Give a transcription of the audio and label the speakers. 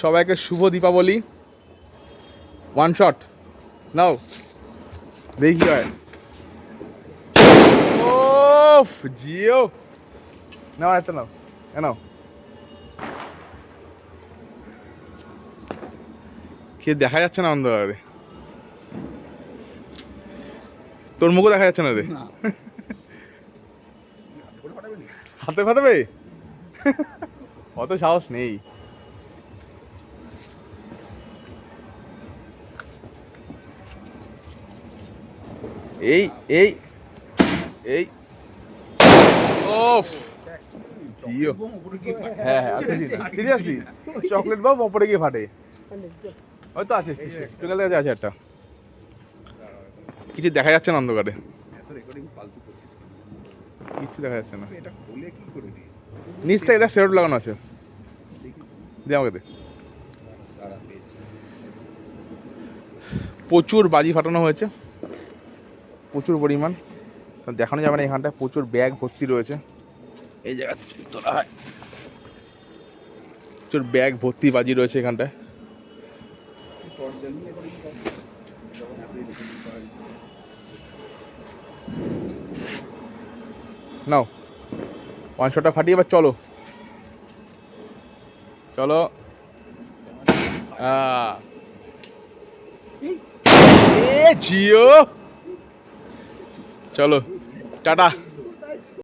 Speaker 1: সবাইকে শুভ Deepavali. One shot নাও, দেখি কি হয়। ও জিও, নাও একটা নাও, নাও কে দেখা যাচ্ছে না অন্ধকারে, তোর মুখও দেখা যাচ্ছে না রে। হাতে ফাটাবে? অত সাহস নেই। এই এই এই ওফ জিও, হ্যাঁ হ্যাঁ সিরিয়াসলি চকলেট বাম ওপরে গিয়ে ফাটে। হয়তো আছে টুঙ্গালের কাছে আছে একটা, কিছু দেখা যাচ্ছে না অন্ধকারে, কিছু দেখা যাচ্ছে না। নিচটা এটা সেরট লাগানো আছে, দে আমাকে দে। প্রচুর বাজি ফাটানো হয়েছে, প্রচুর পরিমাণ, দেখানো যাবে না। এখানটায় প্রচুর ব্যাগ ভর্তি রয়েছে, এই জায়গা তোলা হয়, প্রচুর ব্যাগ ভর্তি বাজি রয়েছে এখানটায়। নাও ওয়ান শটটা ফাটিয়ে এবার চলো চলো। জিও চলো টাটা।